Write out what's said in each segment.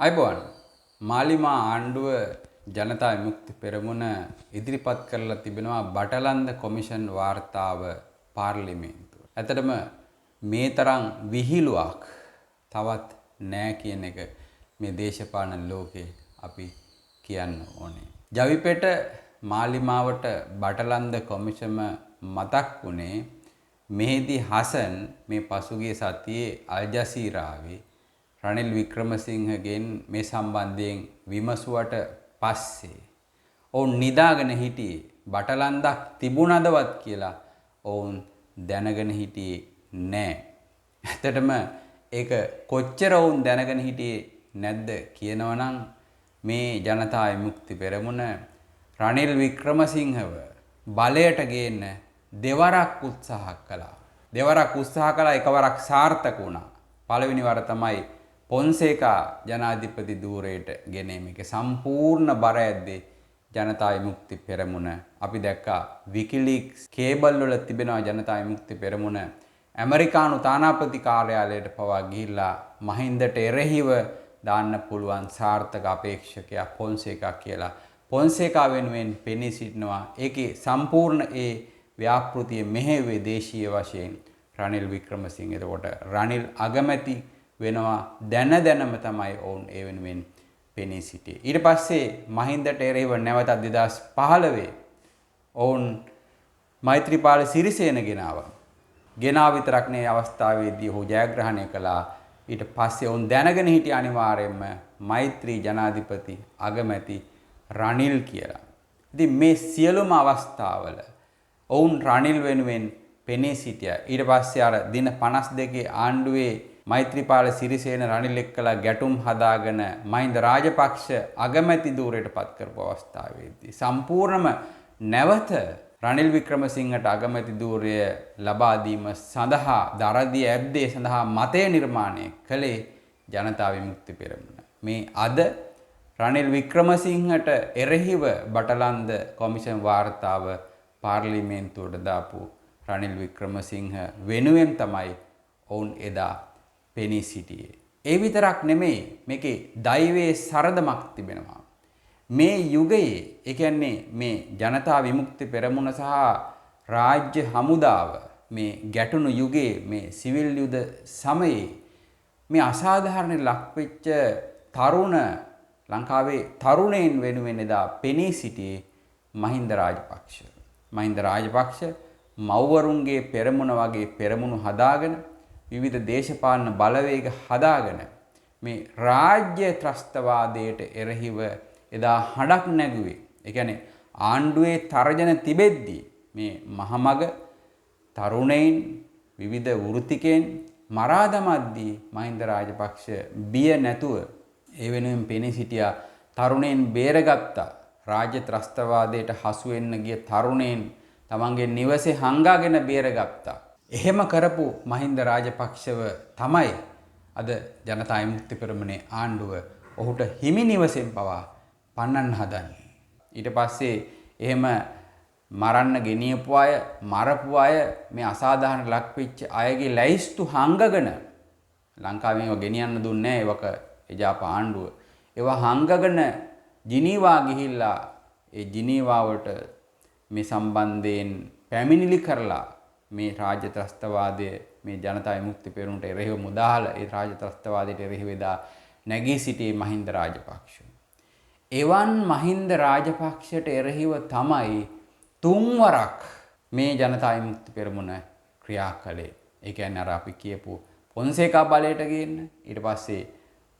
අයිබෝන් මාලිමා ආණ්ඩුව ජනතා විමුක්ති පෙරමුණ ඉදිරිපත් කරලා තිබෙනවා බටලන්ද කොමිෂන් වාර්තාව පාර්ලිමේන්තුව. ඇත්තටම මේ තරම් විහිළුවක් තවත් නෑ කියන එක මේ දේශපාලන ලෝකේ අපි කියන්න ඕනේ. ජවිපෙට මාලිමාවට බටලන්ද කොමිෂම මතක් වුණේ මෙහිදී හසන් මේ පසුගිය සතියේ අල් ජසීරාවේ රනිල් වික්‍රමසිංහගෙන් මේ සම්බන්ධයෙන් විමසුවට පස්සේ ඔවුන් නිදාගෙන හිටියේ බටලන්දක් තිබුණදවත් කියලා ඔවුන් දැනගෙන හිටියේ නෑ. ඇත්තටම ඒක කොච්චර ඔවුන් දැනගෙන හිටියේ නැද්ද කියනවනම් මේ ජනතා විමුක්ති පෙරමුණ රනිල් වික්‍රමසිංහව බලයට ගේන්න දෙවරක් උත්සාහ කළා. දෙවරක් උත්සාහ කළා, එකවරක් සාර්ථක වුණා. පළවෙනි වර තමයි පොන්සේකා ජනාධිපති ධූරයට ගෙනීම එක සම්පූර්ණ බර ඇද්දේ ජනතා විමුක්ති පෙරමුණ. අපි දැක්කා විකිලීක්ස් කේබල් වල තිබෙනවා ජනතා විමුක්ති පෙරමුණ ඇමරිකානු තානාපති කාර්යාලයට පවා ගිහිල්ලා මහින්දට එරෙහිව දාන්න පුළුවන් සාර්ථක අපේක්ෂකයා පොන්සේකා කියලා. පොන්සේකා වෙනුවෙන් පෙනී සිටිනවා. ඒකේ සම්පූර්ණ ඒ ව්‍යාපෘතිය මෙහෙවේ දේශීය වශයෙන් රනිල් වික්‍රමසිංහ. එතකොට රනිල් අගමැති වෙනවා දැනම තමයි ඔවුන් ඒ වෙනුවෙන් පෙනී සිටියේ. ඊට පස්සේ මහින්දට එරෙහිව නැවතත් 2015 ඔවුන් මෛත්‍රීපාල සිරිසේන ගෙනාවා. ගෙනාව විතරක් නේ අවස්ථාවේදී ඔහු ජයග්‍රහණය කළා. ඊට පස්සේ ඔවුන් දැනගෙන හිටිය අනිවාර්යයෙන්ම මෛත්‍රී ජනාධිපති අගමැති රනිල් කියලා. ඉතින් මේ සියලුම අවස්ථාවල ඔවුන් රනිල් වෙනුවෙන් පෙනී සිටියා. ඊට පස්සේ අර දින 52 ආණ්ඩුවේ මෛත්‍රීපාල සිරිසේන රනිල් එක්කලා ගැටුම් හදාගෙන මහින්ද රාජපක්ෂ අගමැති ධූරයට පත් කරපු අවස්ථාවේදී සම්පූර්ණම නැවත රනිල් වික්‍රමසිංහට අගමැති ධූරය ලබා දීම සඳහා දරදී ඇබ්දේ සඳහා මතය නිර්මාණය කළේ ජනතා විමුක්ති පෙරමුණ. මේ අද රනිල් වික්‍රමසිංහට එරෙහිව බටලන්ද කොමිෂන් වාර්තාව පාර්ලිමේන්තුවට දාපු රනිල් වික්‍රමසිංහ වෙනුවෙන් තමයි ඔවුන් එදා පෙනී සිටියේ. ඒ විතරක් නෙමෙයි, මේකේ දෛවයේ සරදමක් තිබෙනවා. මේ යුගයේ, ඒ කියන්නේ මේ ජනතා විමුක්ති පෙරමුණ සහ රාජ්‍ය හමුදාව මේ ගැටුණු යුගයේ, මේ සිවිල් යුද සමයේ මේ අසාධාරණ ලක්වෙච්ච තරුණ ලංකාවේ තරුණයින් වෙනුවෙන් එදා පෙනී සිටියේ මහින්ද රාජපක්ෂ. මහින්ද රාජපක්ෂ මව්වරුන්ගේ පෙරමුණ වගේ පෙරමුණු හදාගෙන විවිධ දේශපාලන බලවේග හදාගෙන මේ රාජ්‍ය ත්‍රස්තවාදයට එරෙහිව එදා හඬක් නැගුවේ. ඒ කියන්නේ ආණ්ඩුවේ තර්ජන තිබෙද්දී මේ මහමග තරුණයින් විවිධ වෘත්තිකයන් මරා දමද්දී මහින්ද රාජපක්ෂ බිය නැතුව ඒ වෙනුවෙන් පෙනී සිටියා. තරුණයින් බේරගත්තා. රාජ්‍ය ත්‍රස්තවාදයට හසු වෙන්න ගිය තරුණයින් තමන්ගේ නිවසේ හංගාගෙන බේරගත්තා. එහෙම කරපු මහින්ද රාජපක්ෂව තමයි අද ජනතා විමුක්ති පෙරමුණේ ආණ්ඩුව ඔහුට හිමි නිවසෙන් පවා පන්නන්න හදන්නේ. ඊට පස්සේ එහෙම මරන්න ගෙනියපු අය, මරපු අය, මේ අසාධාරණ ලක්වෙච්ච අයගේ ලැයිස්තු හංගගෙන ලංකාවෙම ගෙනියන්න දුන්නේ නැහැ එජාප ආණ්ඩුව. ඒවා හංගගෙන ජිනීවා ගිහිල්ලා ඒ ජිනීවාවට මේ සම්බන්ධයෙන් පැමිණිලි කරලා මේ රාජ්‍ය ත්‍රස්තවාදය මේ ජනතා විමුක්ති පෙරමුණට එරෙහිව මුදාහල ඒ රාජ්‍ය ත්‍රස්තවාදයට එරෙහිව එදා නැගී සිටියේ මහින්ද රාජපක්ෂ. එවන් මහින්ද රාජපක්ෂට එරෙහිව තමයි තුන්වරක් මේ ජනතා විමුක්ති පෙරමුණ ක්‍රියා කළේ. ඒ කියන්නේ අර අපි කියපු පොන්සේකා බලයට ගේන්න, ඊට පස්සේ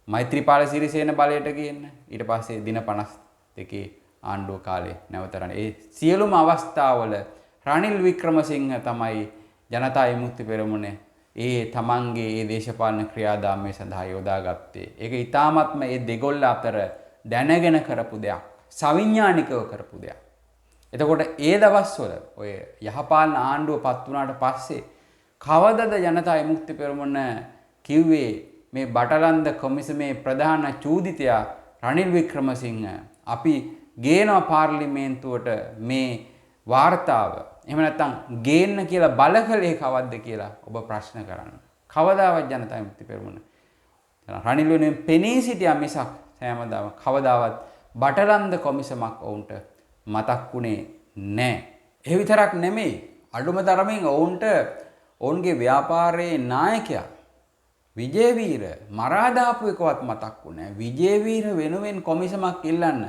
මෛත්‍රීපාල සිරිසේන බලයට ගේන්න, ඊට පස්සේ දින 52 ආණ්ඩුව කාලේ නැවතරන. ඒ සියලුම අවස්ථාවල රනිල් වික්‍රමසිංහ තමයි ජනතා විමුක්ති පෙරමුණ ඒ තමන්ගේ ඒ දේශපාලන ක්‍රියාදාමය සඳහා යොදාගත්තේ. ඒක ඊටාත්ම ඒ දෙගොල්ල අතර දැනගෙන කරපු දෙයක්, සවිඥානිකව කරපු දෙයක්. එතකොට ඒ දවස්වල ඔය යහපාලන ආණ්ඩුව පත් වුණාට පස්සේ කවදද ජනතා විමුක්ති පෙරමුණ කිව්වේ මේ බටලන්ද කොමිසමේ ප්‍රධාන චූදිතයා රනිල් වික්‍රමසිංහ අපි ගේනවා පාර්ලිමේන්තුවට මේ වාර්තාව. එහෙම නැත්නම් ගේන්න කියලා බල කළේ කවද්ද කියලා ඔබ ප්‍රශ්න කරන්න. කවදාවත් ජනතා විමුක්ති පෙරමුණ රනිල් වෙනුවෙන් පෙනී සිටියා මිසක් හැමදාම කවදාවත් බටලන්ද කොමිසමක් ඔවුන්ට මතක් වුණේ නැහැ. ඒ විතරක් නෙමෙයි අඩුම තරමින් ඔවුන්ට ඔවුන්ගේ ව්‍යාපාරයේ නායකයා විජේවීර මරා දාපු එකවත් මතක් වුණේ නැහැ. විජේවීර වෙනුවෙන් කොමිසමක් ඉල්ලන්න.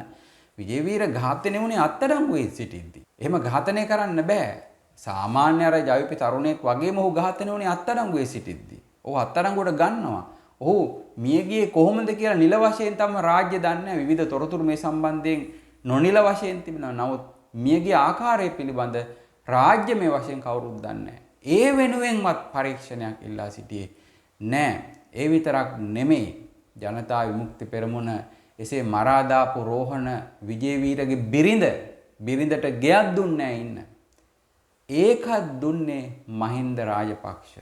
විජේවීර ඝාතනය වුණේ අත්අඩංගුවේ සිටිද්දී. එහෙම ඝාතනය කරන්න බෑ. සාමාන්‍ය අර ජවිපි තරුණයෙක් වගේම ඔහු ඝාතනය වුණේ අත්අඩංගුවේ සිටිද්දී. ඔහු අත්අඩංගුවට ගන්නවා. ඔහු මිය ගියේ කොහොමද කියලා නිල වශයෙන් තම රාජ්‍ය දන්නේ විවිධ තොරතුරු මේ සම්බන්ධයෙන් නොනිල වශයෙන් තිබෙනවා. නමුත් මිය ගිය ආකාරය පිළිබඳ රාජ්‍ය මේ වශයෙන් කවුරුත් දන්නේ ඒ වෙනුවෙන්වත් පරීක්ෂණයක් ඉල්ලා සිටියේ නෑ. ඒ විතරක් නෙමෙයි ජනතා විමුක්ති පෙරමුණ එසේ මරා දාපු රෝහණ විජේවීරගේ බිරිඳට ගෙයක් දුන්නේ ඉන්න. ඒකත් දුන්නේ මහින්ද රාජපක්ෂ.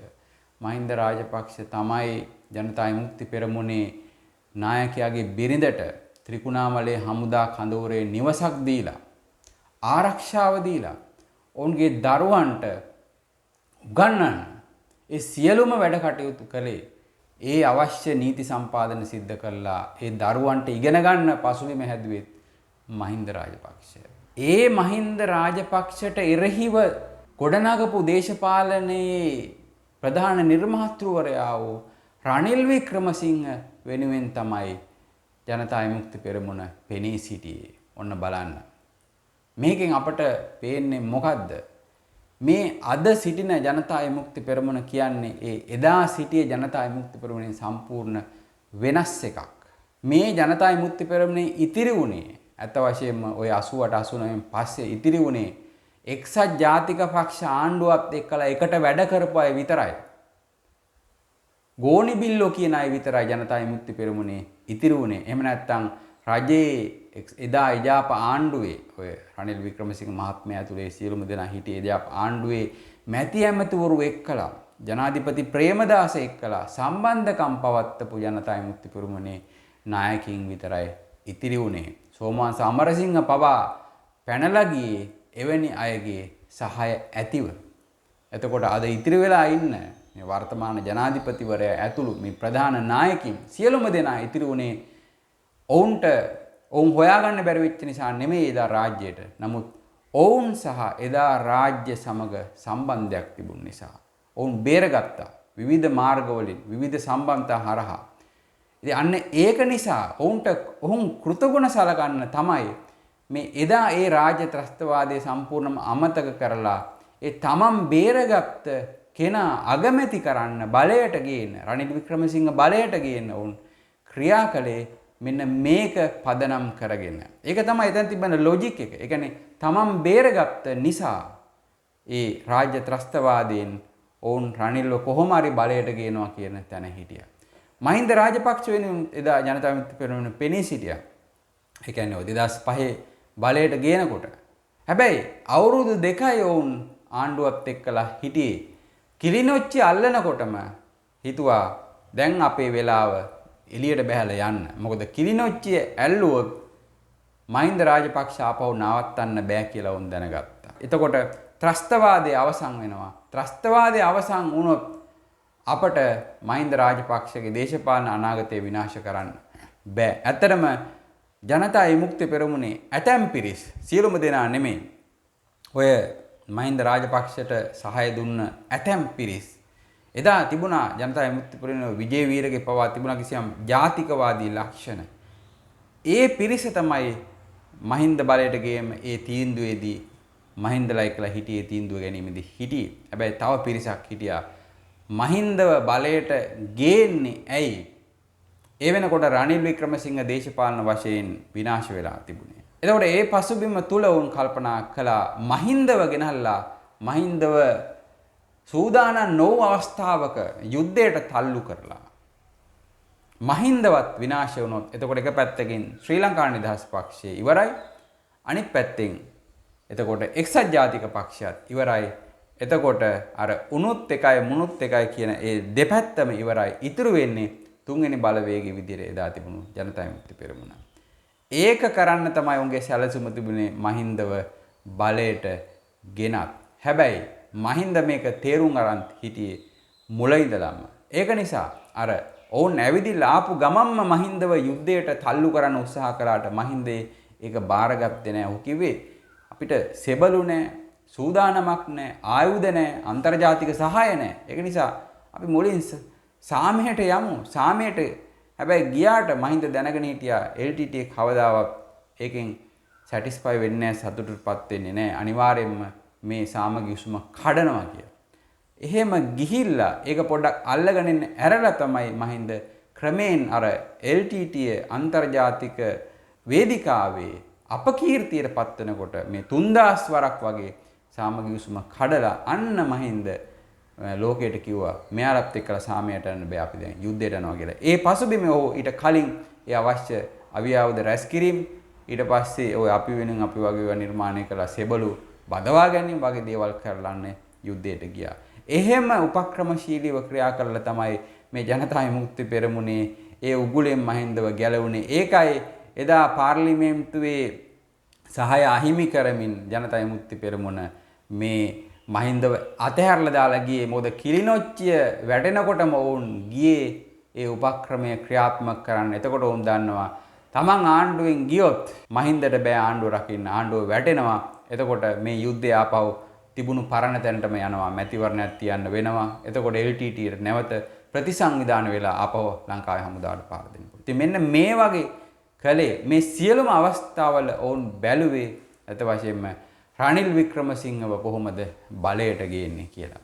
මහින්ද රාජපක්ෂ තමයි ජනතා විමුක්ති පෙරමුණේ නායකයාගේ බිරිඳට ත්‍රිකුණාමලයේ හමුදා කඳවුරේ නිවසක් දීලා ආරක්ෂාව දීලා ඔවුන්ගේ දරුවන්ට උගන්වන්න ඒ සියලුම වැඩ කටයුතු කළේ ඒ අවශ්‍ය නීති සම්පාදන සිද්ධ කළා ඒ දරුවන්ට ඉගෙන ගන්න පසුබිම හැදුවෙත් මහින්ද රාජපක්ෂ. ඒ මහින්ද රාජපක්ෂට එරෙහිව ගොඩනගපු දේශපාලනයේ ප්‍රධාන නිර්මාතෘවරයා වූ රනිල් වික්‍රමසිංහ වෙනුවෙන් තමයි ජනතා විමුක්ති පෙරමුණ පෙනී සිටියේ. ඔන්න බලන්න. මේකෙන් අපට පේන්නේ මොකද්ද? මේ අද සිටින ජනතා විමුක්ති පෙරමුණ කියන්නේ ඒ එදා සිටියේ ජනතා විමුක්ති පෙරමුණෙන් සම්පූර්ණ වෙනස් එකක්. මේ ජනතා විමුක්ති පෙරමුණේ ඉතිරි වුණේ අත වශයෙන්ම ওই 88 89න් පස්සේ ඉතිරි වුණේ එක්සත් ජාතික පක්ෂ ආණ්ඩුවත් එක්කලා එකට වැඩ කරපු අය විතරයි. ගෝනි බිල්ලෝ කියන අය විතරයි ජනතා විමුක්ති පෙරමුණේ ඉතිරි වුණේ. එහෙම නැත්නම් රජයේ එදා එජාප ආණ්ඩුවේ ඔය රනිල් වික්‍රමසිංහ මහත්මයා ඇතුලේ සියලුම දෙනා හිටියේ එජාප ආණ්ඩුවේ මැති ඇමතිවරු එක්කලා ජනාධිපති ප්‍රේමදාස එක්කලා සම්බන්ධකම් පවත්වපු ජනතා විමුක්ති පෙරමුණේ නායකින් විතරයි ඉතිරි වුණේ. සෝමාන් සමරසිංහ පවා පැනලා ගියේ එවැනි අයගේ සහාය ඇතිව. එතකොට අද ඉතිරි වෙලා ඉන්න මේ වර්තමාන ජනාධිපතිවරයා ඇතුළු මේ ප්‍රධාන නායකින් සියලුම දෙනා ඉතිරි වුණේ ඔවුන් හොයාගන්න බැරි වෙච්ච නිසා නෙමෙයි එදා රාජ්‍යයට. නමුත් ඔවුන් සහ එදා රාජ්‍ය සමග සම්බන්ධයක් තිබුණ නිසා ඔවුන් බේරගත්තා විවිධ මාර්ගවලින් විවිධ සම්බන්ධතා හරහා. ඉතින් අන්න ඒක නිසා ඔවුන් කෘතගුණ සලකන්න තමයි මේ එදා ඒ රාජ්‍ය ත්‍රස්තවාදයේ සම්පූර්ණම අමතක කරලා ඒ තමන් බේරගත්ත කෙනා අගමැති කරන්න බලයට ගේන්න රනිල් වික්‍රමසිංහ බලයට ගේන්න ඔවුන් ක්‍රියා කළේ මෙන්න මේක පදනම් කරගෙන. ඒක තමයි එතන තිබෙන ලොජික් එක. ඒ කියන්නේ තමන් බේරගත්ත නිසා ඒ රාජ්‍ය ත්‍රස්තවාදයෙන් ඔවුන් රනිල්ව කොහොම හරි බලයට ගේනවා කියන තැන හිටියා. මහින්ද රාජපක්ෂ වෙනුවෙන් එදා ජනතා විමුක්ති පෙරමුණ පෙනී සිටියා. ඒ කියන්නේ 2005 බලයට ගේනකොට. හැබැයි අවුරුදු 2යි ඔවුන් ආණ්ඩුවත් එක්කලා හිටියේ. කිලිනොච්චි අල්ලනකොටම හිතුවා දැන් අපේ වෙලාව එළියට බහැලා යන්න. මොකද කිලිනොච්චිය ඇල්ලුවොත් මහින්ද රාජපක්ෂ ආපහු නවත්තන්න බෑ කියලා උන් දැනගත්තා. එතකොට ත්‍රස්තවාදයේ අවසන් වෙනවා. ත්‍රස්තවාදයේ අවසන් වුණොත් අපට මහින්ද රාජපක්ෂගේ දේශපාලන අනාගතය විනාශ කරන්න බෑ. ඇත්තටම ජනතා විමුක්ති පෙරමුණේ ඇතැම් පිරිස් සියලුම දෙනා නෙමෙයි. ඔය මහින්ද රාජපක්ෂට සහාය දුන්න ඇතැම් පිරිස් එදා තිබුණා ජනතා විමුක්ති පෙරමුණේ විජේවීරගේ පවා තිබුණා කිසියම් ජාතිකවාදී ලක්ෂණ. ඒ පිරිස තමයි මහින්ද බලයට ගේම ඒ තීන්දුවේදී මහින්දලා එක්කලා හිටියේ තීන්දුව ගැනීමේදී හිටියේ. හැබැයි තව පිරිසක් හිටියා මහින්දව බලයට ගේන්නේ ඇයි? ඒ වෙනකොට රනිල් වික්‍රමසිංහ දේශපාලන වශයෙන් විනාශ වෙලා තිබුණේ. එතකොට ඒ පසුබිම තුල වුන් කල්පනා කළා මහින්දව ගෙනල්ලා මහින්දව සූදානම් නොවු අවස්ථාවක යුද්ධයට තල්ලු කරලා මහින්දවත් විනාශ වුණොත් එතකොට එක පැත්තකින් ශ්‍රී ලංකා නිදහස් පක්ෂය ඉවරයි, අනිත් පැත්තෙන් එතකොට එක්සත් ජාතික පක්ෂයත් ඉවරයි. එතකොට අර උනුත් එකයි මුනුත් එකයි කියන ඒ දෙපැත්තම ඉවරයි. ඉතුරු වෙන්නේ තුන්වෙනි බලවේගයේ විදිහට එදා තිබුණු ජනතා විමුක්ති පෙරමුණ. ඒක කරන්න තමයි උන්ගේ සැලසුම තිබුණේ මහින්දව බලයට ගෙනත්. හැබැයි මහින්ද මේක තේරුම් අරන් හිටියේ මුල ඉඳලම. ඒක නිසා අර ඔවුන් ඇවිදිලා ආපු ගමම්ම මහින්දව යුද්ධයට තල්ලු කරන්න උත්සාහ කළාට මහින්දේ ඒක බාරගත්තේ නැහැ. ඔහු කිව්වේ අපිට සෙබළු නැහැ, සූදානමක් නැහැ, ආයුධ නැහැ, අන්තර්ජාතික සහාය නැහැ. ඒක නිසා අපි මුලින් සාමයට යමු. සාමයට හැබැයි ගියාට මහින්ද දැනගෙන හිටියා LTT කවදාවත් ඒකෙන් සැටිස්ෆයි වෙන්නේ නැහැ, සතුටටපත් වෙන්නේ නැහැ. අනිවාර්යයෙන්ම මේ සාමගි උසුම කඩනවා කියලා. එහෙම ගිහිල්ලා ඒක පොඩ්ඩක් අල්ලගෙන ඉන්න ඇරලා තමයි මහින්ද ක්‍රමෙන් අර LTT අන්තර්ජාතික වේදිකාවේ අපකීර්තියට පත්වනකොට මේ 3000 වරක් වගේ සාමගි උසුම කඩලා අන්න මහින්ද ලෝකයට කිව්වා මෙයාලත් එක්කලා සාමයට යන්න බෑ අපි දැන් යුද්ධයට යනවා කියලා. ඒ පසුබිම ඔහු ඊට කලින් ඒ අවශ්‍ය අවියාවුද රැස් කිරීම ඊට පස්සේ ඔය අපි වෙනුවෙන් අපි වගේ නිර්මාණය කළ සෙබළු බදවා ගැනීම වගේ දේවල් කරලන්නේ යුද්ධයට ගියා. එහෙම උපක්‍රමශීලීව ක්‍රියා කරලා තමයි මේ ජනතා විමුක්ති පෙරමුණේ ඒ උගුලෙන් මහින්දව ගැලවුණේ. ඒකයි එදා පාර්ලිමේන්තුවේ සහාය අහිමි කරමින් ජනතා විමුක්ති පෙරමුණ මේ මහින්දව අතහැරලා දාලා ගියේ. මොකද කිලිනොච්චිය වැටෙනකොටම වුන් ගියේ ඒ උපක්‍රමය ක්‍රියාත්මක කරන්න. එතකොට වුන් දන්නවා තමන් ආණ්ඩුවෙන් ගියොත් මහින්දට බෑ ආණ්ඩුව රකින්න. ආණ්ඩුව වැටෙනවා. එතකොට මේ යුද්ධය ආපහු තිබුණු පරණ තැනටම යනවා. මැතිවරණයක් තියන්න වෙනවා. එතකොට LTTට නැවත ප්‍රතිසංවිධාන වෙලා ආපහු ලංකාවේ හමුදාවට පාර දෙන්න පුළුවන්. ඉතින් මෙන්න මේ වගේ කලේ මේ සියලුම අවස්ථාවල ඔවුන් බැලුවේ අත වශයෙන්ම රනිල් වික්‍රමසිංහව කොහොමද බලයට ගේන්නේ කියලා.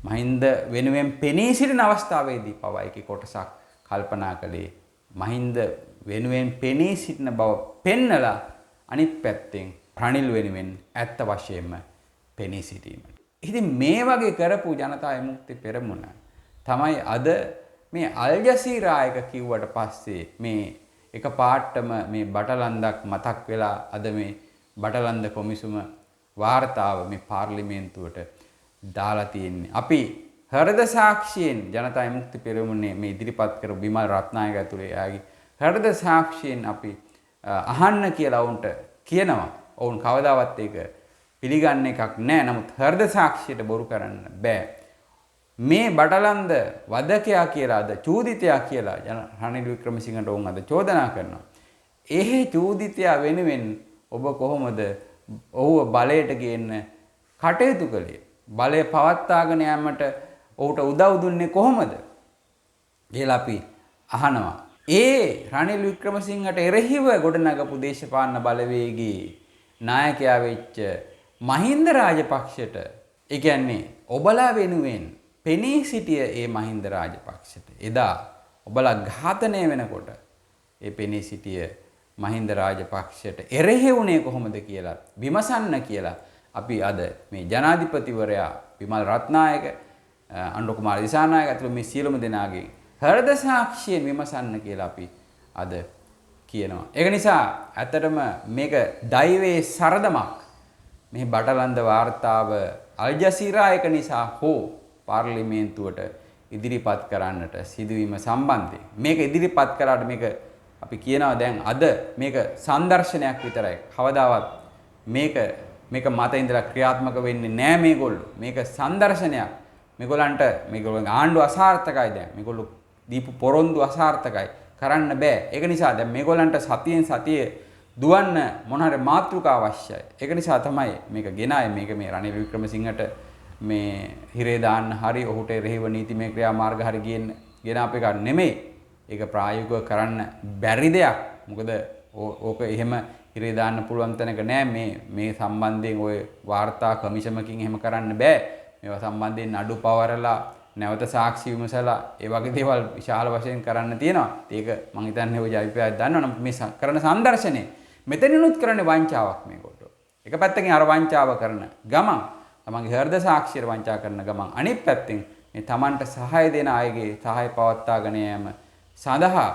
මහින්ද වෙනුවෙන් පෙනී සිටින අවස්ථාවේදී පවා ඒකේ කොටසක් කල්පනා කළේ මහින්ද වෙනුවෙන් පෙනී සිටින බව පෙන්නලා අනිත් පැත්තෙන් රනිල් වෙනුවෙන් ඇත්ත වශයෙන්ම පෙනී සිටීමට. ඉතින් මේ වගේ කරපු ජනතා විමුක්ති පෙරමුණ තමයි අද මේ අල් ජසීරා එක කිව්වට පස්සේ මේ එක පාටම මේ බටලන්දක් මතක් වෙලා අද මේ බටලන්ද කොමිසම වාර්තාව මේ පාර්ලිමේන්තුවට දාලා තියෙන්නේ. අපි හෘද සාක්ෂියෙන් ජනතා විමුක්ති පෙරමුණේ මේ ඉදිරිපත් කරපු බිමල් රත්නායක ඇතුලේ ආගේ හෘද සාක්ෂියෙන් අපි අහන්න කියලා වුන්ට කියනවා. ඔවුන් කවදාවත් ඒක පිළිගන්න එකක් නැහැ. නමුත් හෘද සාක්ෂියට බොරු කරන්න බෑ. මේ බටලන්ද වදකයා කියලා අද චූදිතයා කියලා රනිල් වික්‍රමසිංහට ඔවුන් අද චෝදනා කරනවා. ඒ චූදිතයා වෙනුවෙන් ඔබ කොහොමද ඔහුව බලයට ගේන්න කටයුතු කළේ? බලය පවත්වාගෙන යාමට ඔහුට උදව් දුන්නේ කොහොමද කියලා අපි අහනවා. ඒ රනිල් වික්‍රමසිංහට එරෙහිව ගොඩනගපු දේශපාලන බලවේගී නායකයා වෙච්ච මහින්ද රාජපක්ෂට, ඒ කියන්නේ ඔබලා වෙනුවෙන් පෙනී සිටිය ඒ මහින්ද රාජපක්ෂට එදා ඔබලා ඝාතනය වෙනකොට ඒ පෙනී සිටිය මහින්ද රාජපක්ෂට එරෙහි වුණේ කොහොමද කියලා විමසන්න කියලා අපි අද මේ ජනාධිපතිවරයා විමල් රත්නායක, අනුර කුමාර දිසානායක ඇතුළු මේ සියලුම දෙනාගේ හෘද සාක්ෂියෙන් විමසන්න කියලා අපි අද කියනවා. ඒක නිසා ඇත්තටම මේක දෛවයේ සරදමක්. මේ බටලන්ද වාර්තාව අල් ජසීරා එක නිසා හෝ පාර්ලිමේන්තුවට ඉදිරිපත් කරන්නට සිදුවීම සම්බන්ධයෙන් මේක ඉදිරිපත් කරාට මේක අපි කියනවා දැන් අද මේක සංදර්ශනයක් විතරයි. කවදාවත් මේක මත ඉඳලා ක්‍රියාත්මක වෙන්නේ නැහැ මේගොල්ලෝ. මේක සංදර්ශනයක්. මේගොල්ලන්ගේ ආණ්ඩුව අසාර්ථකයි දැන්. මේගොල්ලෝ දීපු පොරොන්දු අසාර්ථකයි. කරන්න බෑ. ඒක නිසා දැන් මේගොල්ලන්ට සතියෙන් සතිය දුවන්න මොන හරි මාතෘකාවක් අවශ්‍යයි. ඒක නිසා තමයි මේක ගෙනාවේ. මේක මේ රනිල් වික්‍රමසිංහට මේ හිරේ දාන්න හරි ඔහුට එරෙහිව නීතිමය ක්‍රියාමාර්ග හරි ගෙන අපේ ගන්න නෙමෙයි. ඒක ප්‍රායෝගිකව කරන්න බැරි දෙයක්. මොකද ඕක එහෙම හිරේ දාන්න පුළුවන් තැනක නෑ. මේ සම්බන්ධයෙන් ওই වාර්තා කමිෂමකින් එහෙම කරන්න බෑ. මේවා සම්බන්ධයෙන් අඩු පවරලා නැවත සාක්ෂි විමසලා ඒ වගේ දේවල් විශාල වශයෙන් කරන්න තියෙනවා. ඒක මම හිතන්නේ ඔය ජවිපයක් දන්නවා. නම් මේ කරන සංදර්ශනේ මෙතනිනුත් කරන්නේ වංචාවක් මේකට. එක පැත්තකින් අර වංචාව කරන ගමන් තමන්ගේ හෘද සාක්ෂියට වංචා කරන ගමන් අනිත් පැත්තෙන් මේ තමන්ට සහාය දෙන අයගේ සහාය පවත්වාගෙන යෑම සඳහා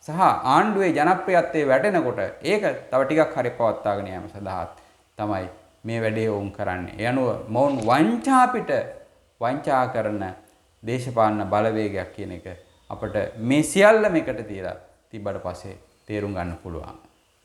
සහ ආණ්ඩුවේ ජනප්‍රියත්වයේ වැටෙනකොට ඒක තව ටිකක් හරි පවත්වාගෙන යෑම සඳහා තමයි මේ වැඩේ වුන් කරන්නේ. ඒ අනුව මොවුන් වංචා කරන දේශපාලන බලවේගයක් කියන එක අපිට මේ සියල්ලම එකට තියලා තිබ්බට පස්සේ තේරුම් ගන්න පුළුවන්.